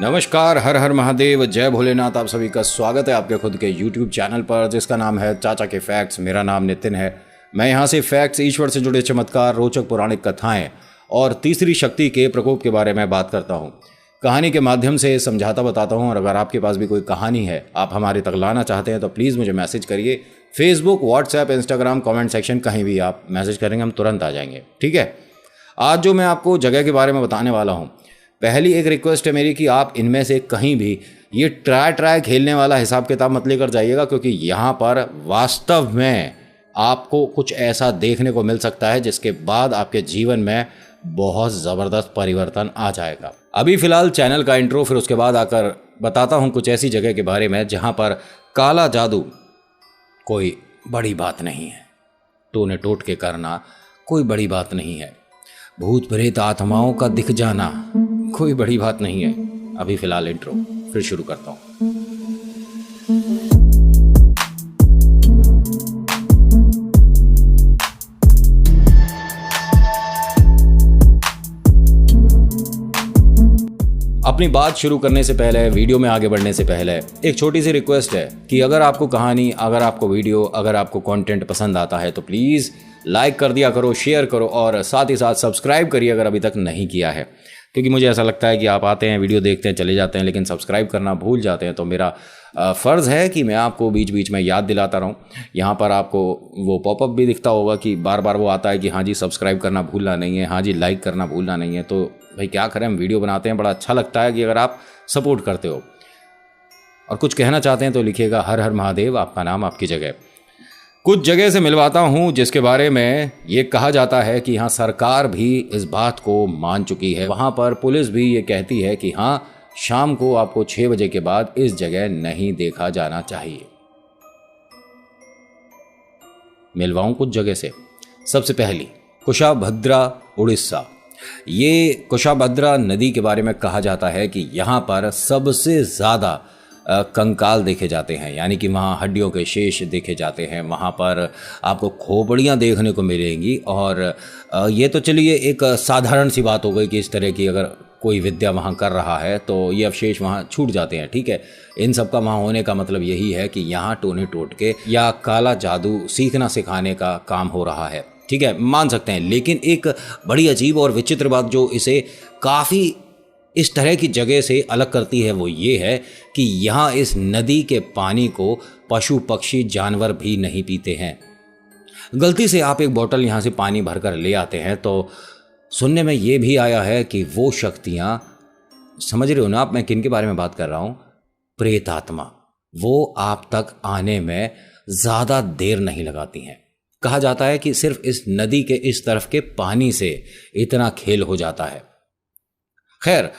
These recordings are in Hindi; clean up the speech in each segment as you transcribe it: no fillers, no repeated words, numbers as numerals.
नमस्कार, हर हर महादेव, जय भोलेनाथ। आप सभी का स्वागत है आपके खुद के YouTube चैनल पर जिसका नाम है चाचा के फैक्ट्स। मेरा नाम नितिन है। मैं यहाँ से फैक्ट्स, ईश्वर से जुड़े चमत्कार, रोचक पौराणिक कथाएं और तीसरी शक्ति के प्रकोप के बारे में बात करता हूँ। कहानी के माध्यम से समझाता बताता हूँ। और अगर आपके पास भी कोई कहानी है, आप हमारे तक लाना चाहते हैं तो प्लीज़ मुझे मैसेज करिए। Facebook, WhatsApp, Instagram, comment section, कहीं भी आप मैसेज करेंगे, हम तुरंत आ जाएंगे। ठीक है। आज जो मैं आपको जगह के बारे में बताने वाला हूँ, पहली एक रिक्वेस्ट है मेरी कि आप इनमें से कहीं भी ये ट्राई खेलने वाला हिसाब किताब मत लेकर जाइएगा, क्योंकि यहाँ पर वास्तव में आपको कुछ ऐसा देखने को मिल सकता है जिसके बाद आपके जीवन में बहुत ज़बरदस्त परिवर्तन आ जाएगा। अभी फ़िलहाल चैनल का इंट्रो, फिर उसके बाद आकर बताता हूँ कुछ ऐसी जगह के बारे में जहाँ पर काला जादू कोई बड़ी बात नहीं है, टोने टोटके करना कोई बड़ी बात नहीं है, भूत प्रेत आत्माओं का दिख जाना कोई बड़ी बात नहीं है। अभी फिलहाल इंट्रो, फिर शुरू करता हूं। अपनी बात शुरू करने से पहले, वीडियो में आगे बढ़ने से पहले एक छोटी सी रिक्वेस्ट है कि अगर आपको कहानी, अगर आपको वीडियो, अगर आपको कंटेंट पसंद आता है तो प्लीज़ लाइक कर दिया करो, शेयर करो और साथ ही साथ सब्सक्राइब करिए अगर अभी तक नहीं किया है। क्योंकि मुझे ऐसा लगता है कि आप आते हैं, वीडियो देखते हैं, चले जाते हैं, लेकिन सब्सक्राइब करना भूल जाते हैं। तो मेरा फ़र्ज़ है कि मैं आपको बीच बीच में याद दिलाता रहूं। यहाँ पर आपको वो पॉपअप भी दिखता होगा कि बार बार वो आता है कि हाँ जी सब्सक्राइब करना भूलना नहीं है, हाँ जी लाइक करना भूलना नहीं है। तो भाई क्या करें, हम वीडियो बनाते हैं, बड़ा अच्छा लगता है कि अगर आप सपोर्ट करते हो और कुछ कहना चाहते हैं तो लिखिएगा हर हर महादेव, आपका नाम आपकी जगह। कुछ जगह से मिलवाता हूँ जिसके बारे में ये कहा जाता है कि हाँ सरकार भी इस बात को मान चुकी है। वहाँ पर पुलिस भी ये कहती है कि हाँ शाम को आपको 6 बजे के बाद इस जगह नहीं देखा जाना चाहिए। मिलवाऊँ कुछ जगह से। सबसे पहली कुशाभद्रा, उड़ीसा। ये कुशाभद्रा नदी के बारे में कहा जाता है कि यहाँ पर सबसे ज़्यादा कंकाल देखे जाते हैं, यानी कि वहाँ हड्डियों के शेष देखे जाते हैं। वहाँ पर आपको खोपड़ियाँ देखने को मिलेंगी। और ये तो चलिए एक साधारण सी बात हो गई कि इस तरह की अगर कोई विद्या वहाँ कर रहा है तो ये अवशेष वहाँ छूट जाते हैं। ठीक है, इन सब का वहाँ होने का मतलब यही है कि यहाँ टोने टोटके या काला जादू सीखना सिखाने का काम हो रहा है। ठीक है, मान सकते हैं। लेकिन एक बड़ी अजीब और विचित्र बात जो इसे काफ़ी इस तरह की जगह से अलग करती है वो ये है कि यहाँ इस नदी के पानी को पशु पक्षी जानवर भी नहीं पीते हैं। गलती से आप एक बोतल यहाँ से पानी भरकर ले आते हैं तो सुनने में ये भी आया है कि वो शक्तियाँ, समझ रहे हो ना आप मैं किन के बारे में बात कर रहा हूँ, प्रेत आत्मा, वो आप तक आने में ज़्यादा देर नहीं लगाती हैं। कहा जाता है कि सिर्फ इस नदी के इस तरफ के पानी से इतना खेल हो जाता है। खैर,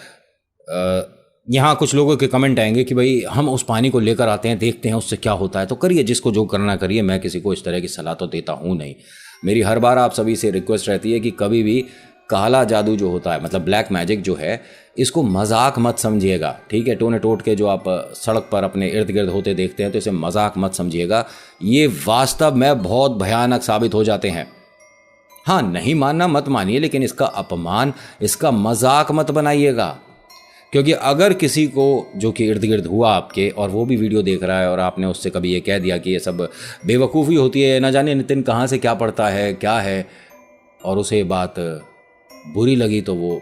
यहाँ कुछ लोगों के कमेंट आएंगे कि भाई हम उस पानी को लेकर आते हैं, देखते हैं उससे क्या होता है। तो करिए, जिसको जो करना करिए, मैं किसी को इस तरह की सलाह तो देता हूँ नहीं। मेरी हर बार आप सभी से रिक्वेस्ट रहती है कि कभी भी काला जादू जो होता है, मतलब ब्लैक मैजिक जो है, इसको मजाक मत समझिएगा। ठीक है, टोने टोट के जो आप सड़क पर अपने इर्द गिर्द होते देखते हैं तो इसे मजाक मत समझिएगा। ये वास्तव में बहुत भयानक साबित हो जाते हैं। हाँ, नहीं मानना मत मानिए, लेकिन इसका अपमान, इसका मजाक मत बनाइएगा। क्योंकि अगर किसी को जो कि इर्द गिर्द हुआ आपके और वो भी वीडियो देख रहा है और आपने उससे कभी ये कह दिया कि ये सब बेवकूफ़ी होती है, ना जाने नितिन कहाँ से क्या पढ़ता है, क्या है, और उसे बात बुरी लगी तो वो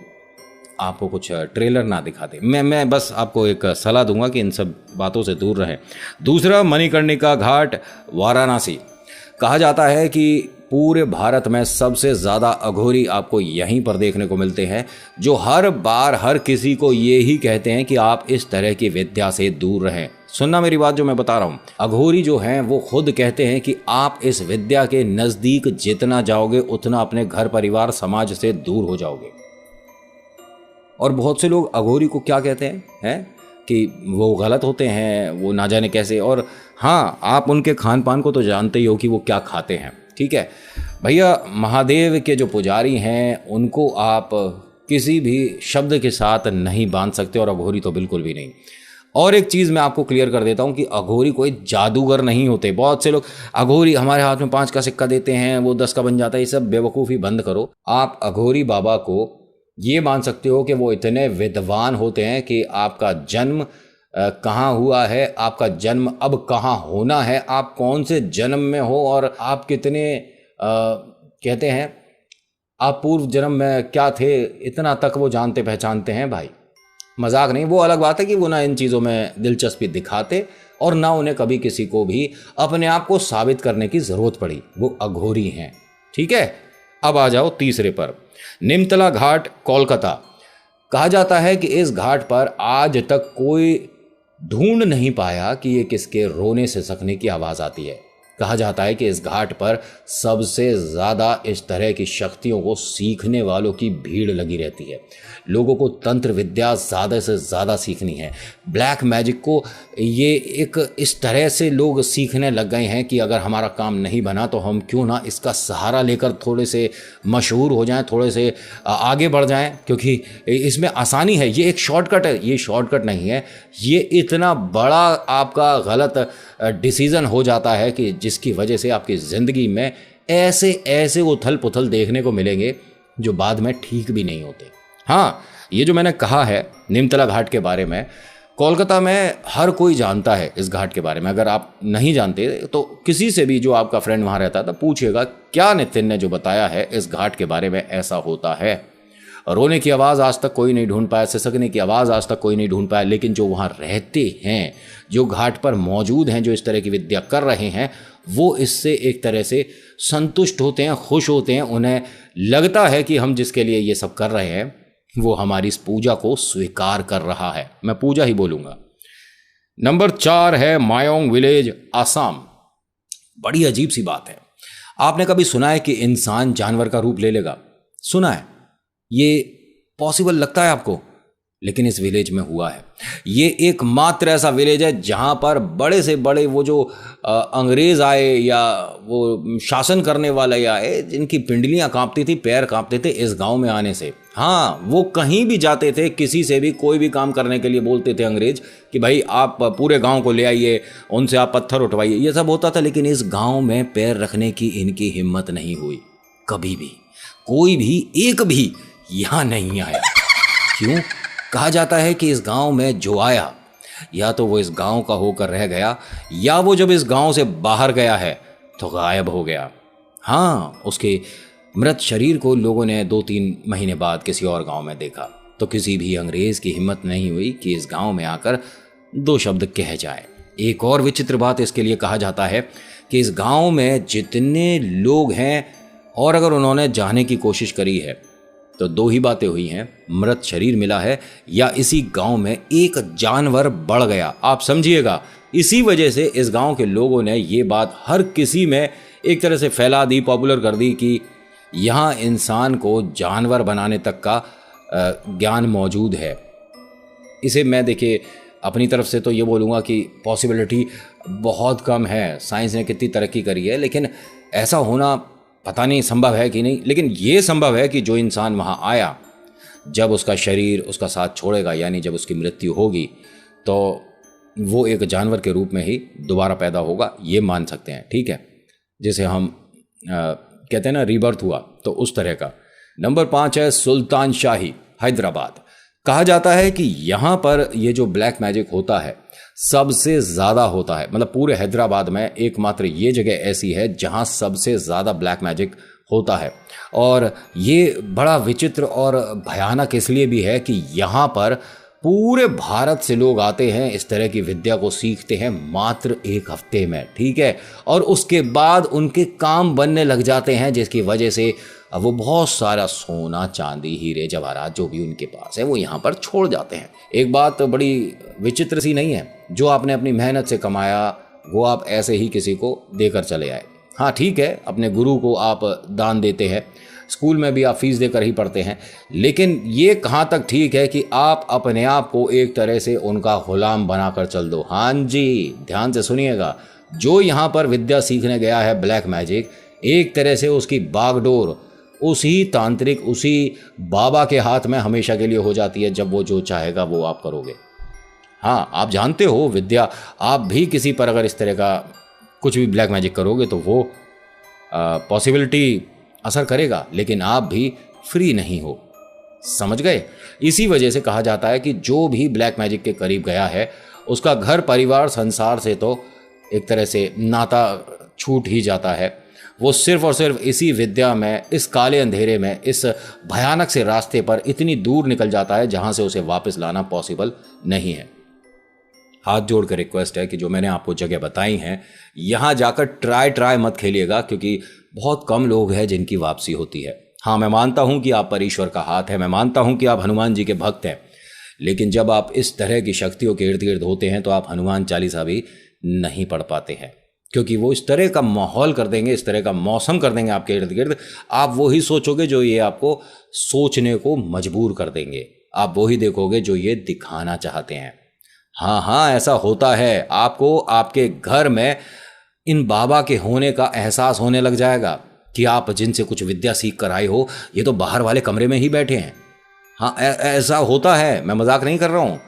आपको कुछ ट्रेलर ना दिखा दे। मैं बस आपको एक सलाह दूंगा कि इन सब बातों से दूर रहें। दूसरा, मणिकर्णिका घाट, वाराणसी। कहा जाता है कि पूरे भारत में सबसे ज़्यादा अघोरी आपको यहीं पर देखने को मिलते हैं, जो हर बार हर किसी को ये ही कहते हैं कि आप इस तरह की विद्या से दूर रहें। सुनना मेरी बात जो मैं बता रहा हूँ। अघोरी जो हैं वो खुद कहते हैं कि आप इस विद्या के नज़दीक जितना जाओगे उतना अपने घर परिवार समाज से दूर हो जाओगे। और बहुत से लोग अघोरी को क्या कहते हैं कि वो गलत होते हैं, वो ना जाने कैसे। और हाँ, आप उनके खान पान को तो जानते ही हो कि वो क्या खाते हैं। ठीक है भैया, महादेव के जो पुजारी हैं उनको आप किसी भी शब्द के साथ नहीं बांध सकते, और अघोरी तो बिल्कुल भी नहीं। और एक चीज़ मैं आपको क्लियर कर देता हूँ कि अघोरी कोई जादूगर नहीं होते। बहुत से लोग अघोरी हमारे हाथ में 5 का सिक्का देते हैं, वो 10 का बन जाता है, ये सब बेवकूफ़ी बंद करो। आप अघोरी बाबा को ये मान सकते हो कि वो इतने विद्वान होते हैं कि आपका जन्म कहाँ हुआ है, आपका जन्म अब कहाँ होना है, आप कौन से जन्म में हो और आप कितने कहते हैं आप पूर्व जन्म में क्या थे, इतना तक वो जानते पहचानते हैं भाई। मजाक नहीं। वो अलग बात है कि वो ना इन चीज़ों में दिलचस्पी दिखाते और ना उन्हें कभी किसी को भी अपने आप को साबित करने की ज़रूरत पड़ी। वो अघोरी हैं। ठीक है, अब आ जाओ तीसरे पर, निमतला घाट कोलकाता। कहा जाता है कि इस घाट पर आज तक कोई ढूंढ नहीं पाया कि ये किसके रोने से सकने की आवाज़ आती है। कहा जाता है कि इस घाट पर सबसे ज़्यादा इस तरह की शक्तियों को सीखने वालों की भीड़ लगी रहती है। लोगों को तंत्र विद्या ज़्यादा से ज़्यादा सीखनी है। ब्लैक मैजिक को ये एक इस तरह से लोग सीखने लग गए हैं कि अगर हमारा काम नहीं बना तो हम क्यों ना इसका सहारा लेकर थोड़े से मशहूर हो जाएं, थोड़े से आगे बढ़ जाएं, क्योंकि इसमें आसानी है। ये एक शॉर्टकट है, ये शॉर्टकट नहीं है। ये इतना बड़ा आपका गलत डिसीज़न हो जाता है कि जिसकी वजह से आपकी ज़िंदगी में ऐसे ऐसे उथल पुथल देखने को मिलेंगे जो बाद में ठीक भी नहीं होते। हाँ, ये जो मैंने कहा है निमतला घाट के बारे में, कोलकाता में हर कोई जानता है इस घाट के बारे में। अगर आप नहीं जानते तो किसी से भी जो आपका फ्रेंड वहाँ रहता था पूछिएगा, क्या नितिन ने जो बताया है इस घाट के बारे में ऐसा होता है। रोने की आवाज़ आज तक कोई नहीं ढूंढ पाया, सिसकने की आवाज़ आज तक कोई नहीं ढूंढ पाया, लेकिन जो वहाँ रहते हैं, जो घाट पर मौजूद हैं, जो इस तरह की विद्या कर रहे हैं, वो इससे एक तरह से संतुष्ट होते हैं, खुश होते हैं। उन्हें लगता है कि हम जिसके लिए ये सब कर रहे हैं वो हमारी इस पूजा को स्वीकार कर रहा है। मैं पूजा ही बोलूँगा। नंबर 4 है मायोंग विलेज, आसाम। बड़ी अजीब सी बात है। आपने कभी सुना है कि इंसान जानवर का रूप ले लेगा? सुना है? ये पॉसिबल लगता है आपको? लेकिन इस विलेज में हुआ है। ये एकमात्र ऐसा विलेज है जहाँ पर बड़े से बड़े वो जो अंग्रेज़ आए या वो शासन करने वाले आए, जिनकी पिंडलियाँ कांपती थी, पैर कांपते थे इस गांव में आने से। हाँ, वो कहीं भी जाते थे, किसी से भी कोई भी काम करने के लिए बोलते थे अंग्रेज कि भाई आप पूरे गांव को ले आइए, उनसे आप पत्थर उठवाइए, ये सब होता था। लेकिन इस गांव में पैर रखने की इनकी हिम्मत नहीं हुई कभी भी। कोई भी एक भी यहाँ नहीं आया। क्यों? कहा जाता है कि इस गांव में जो आया, या तो वो इस गांव का होकर रह गया, या वो जब इस गांव से बाहर गया है तो गायब हो गया। हाँ, उसके मृत शरीर को लोगों ने 2-3 महीने बाद किसी और गांव में देखा, तो किसी भी अंग्रेज की हिम्मत नहीं हुई कि इस गांव में आकर 2 शब्द कह जाए। एक और विचित्र बात इसके लिए कहा जाता है कि इस गांव में जितने लोग हैं, और अगर उन्होंने जाने की कोशिश करी है तो 2 ही बातें हुई हैं, मृत शरीर मिला है या इसी गांव में एक जानवर बढ़ गया। आप समझिएगा, इसी वजह से इस गांव के लोगों ने ये बात हर किसी में एक तरह से फैला दी, पॉपुलर कर दी कि यहाँ इंसान को जानवर बनाने तक का ज्ञान मौजूद है। इसे मैं देखिए अपनी तरफ से तो ये बोलूँगा कि पॉसिबिलिटी बहुत कम है। साइंस ने कितनी तरक्की करी है, लेकिन ऐसा होना पता नहीं संभव है कि नहीं। लेकिन ये संभव है कि जो इंसान वहाँ आया, जब उसका शरीर उसका साथ छोड़ेगा, यानी जब उसकी मृत्यु होगी, तो वो एक जानवर के रूप में ही दोबारा पैदा होगा। ये मान सकते हैं, ठीक है, जैसे हम कहते हैं ना रीबर्थ हुआ, तो उस तरह का। नंबर 5 है सुल्तान शाही, हैदराबाद। कहा जाता है कि यहाँ पर ये जो ब्लैक मैजिक होता है सबसे ज़्यादा होता है। मतलब पूरे हैदराबाद में एकमात्र ये जगह ऐसी है जहाँ सबसे ज़्यादा ब्लैक मैजिक होता है। और ये बड़ा विचित्र और भयानक इसलिए भी है कि यहाँ पर पूरे भारत से लोग आते हैं, इस तरह की विद्या को सीखते हैं मात्र 1 हफ्ते में, ठीक है। और उसके बाद उनके काम बनने लग जाते हैं, जिसकी वजह से वो बहुत सारा सोना, चांदी, हीरे जवाहरात जो भी उनके पास है वो यहाँ पर छोड़ जाते हैं। एक बात बड़ी विचित्र सी नहीं है, जो आपने अपनी मेहनत से कमाया वो आप ऐसे ही किसी को देकर चले आए। हाँ ठीक है, अपने गुरु को आप दान देते हैं, स्कूल में भी आप फीस देकर ही पढ़ते हैं, लेकिन ये कहाँ तक ठीक है कि आप अपने आप को एक तरह से उनका गुलाम बनाकर चल दो। हाँ जी, ध्यान से सुनिएगा, जो यहाँ पर विद्या सीखने गया है ब्लैक मैजिक, एक तरह से उसकी बागडोर उसी तांत्रिक, उसी बाबा के हाथ में हमेशा के लिए हो जाती है। जब वो जो चाहेगा वो आप करोगे। हाँ, आप जानते हो विद्या, आप भी किसी पर अगर इस तरह का कुछ भी ब्लैक मैजिक करोगे तो वो पॉसिबिलिटी असर करेगा, लेकिन आप भी फ्री नहीं हो। समझ गए? इसी वजह से कहा जाता है कि जो भी ब्लैक मैजिक के करीब गया है उसका घर परिवार संसार से तो एक तरह से नाता छूट ही जाता है। वो सिर्फ और सिर्फ इसी विद्या में, इस काले अंधेरे में, इस भयानक से रास्ते पर इतनी दूर निकल जाता है जहां से उसे वापस लाना पॉसिबल नहीं है। हाथ जोड़कर रिक्वेस्ट है कि जो मैंने आपको जगह बताई हैं यहां जाकर ट्राई मत खेलिएगा, क्योंकि बहुत कम लोग हैं जिनकी वापसी होती है। हाँ, मैं मानता हूं कि आप पर ईश्वर का हाथ है, मैं मानता हूं कि आप हनुमान जी के भक्त हैं, लेकिन जब आप इस तरह की शक्तियों के इर्द गिर्द होते हैं तो आप हनुमान चालीसा भी नहीं पढ़ पाते हैं, क्योंकि वो इस तरह का माहौल कर देंगे, इस तरह का मौसम कर देंगे आपके इर्द गिर्द, आप वो ही सोचोगे जो ये आपको सोचने को मजबूर कर देंगे, आप वो ही देखोगे जो ये दिखाना चाहते हैं। हाँ, ऐसा होता है। आपको आपके घर में इन बाबा के होने का एहसास होने लग जाएगा कि आप जिनसे कुछ विद्या सीख कर आए हो ये तो बाहर वाले कमरे में ही बैठे हैं। हाँ, ऐसा होता है, मैं मजाक नहीं कर रहा हूँ।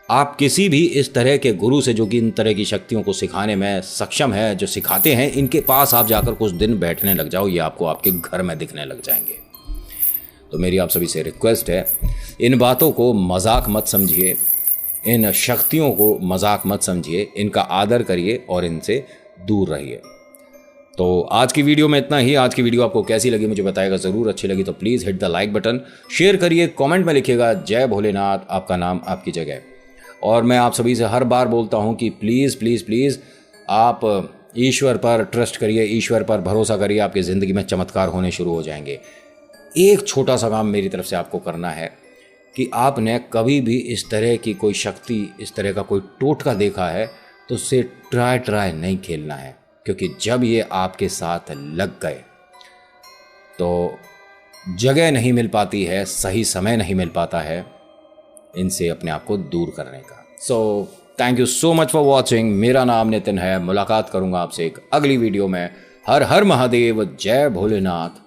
आप किसी भी इस तरह के गुरु से जो कि इन तरह की शक्तियों को सिखाने में सक्षम है, जो सिखाते हैं, इनके पास आप जाकर कुछ दिन बैठने लग जाओ, ये आपको आपके घर में दिखने लग जाएंगे। तो मेरी आप सभी से रिक्वेस्ट है, इन बातों को मजाक मत समझिए, इन शक्तियों को मजाक मत समझिए, इनका आदर करिए और इनसे दूर रहिए। तो आज की वीडियो में इतना ही। आज की वीडियो आपको कैसी लगी मुझे बताएगा ज़रूर। अच्छी लगी तो please hit the like button, share करिए, कमेंट में लिखिएगा जय भोलेनाथ, आपका नाम आपकी जगह। और मैं आप सभी से हर बार बोलता हूँ कि प्लीज़ प्लीज़ प्लीज़ आप ईश्वर पर ट्रस्ट करिए, ईश्वर पर भरोसा करिए, आपकी ज़िंदगी में चमत्कार होने शुरू हो जाएंगे। एक छोटा सा काम मेरी तरफ से आपको करना है कि आपने कभी भी इस तरह की कोई शक्ति, इस तरह का कोई टोटका देखा है तो उससे ट्राई नहीं खेलना है, क्योंकि जब ये आपके साथ लग गए तो जगह नहीं मिल पाती है, सही समय नहीं मिल पाता है इनसे अपने आप को दूर करने का। So thank you so much for watching. मेरा नाम नितिन है। मुलाकात करूंगा आपसे एक अगली वीडियो में। हर हर महादेव, जय भोलेनाथ,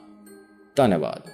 धन्यवाद।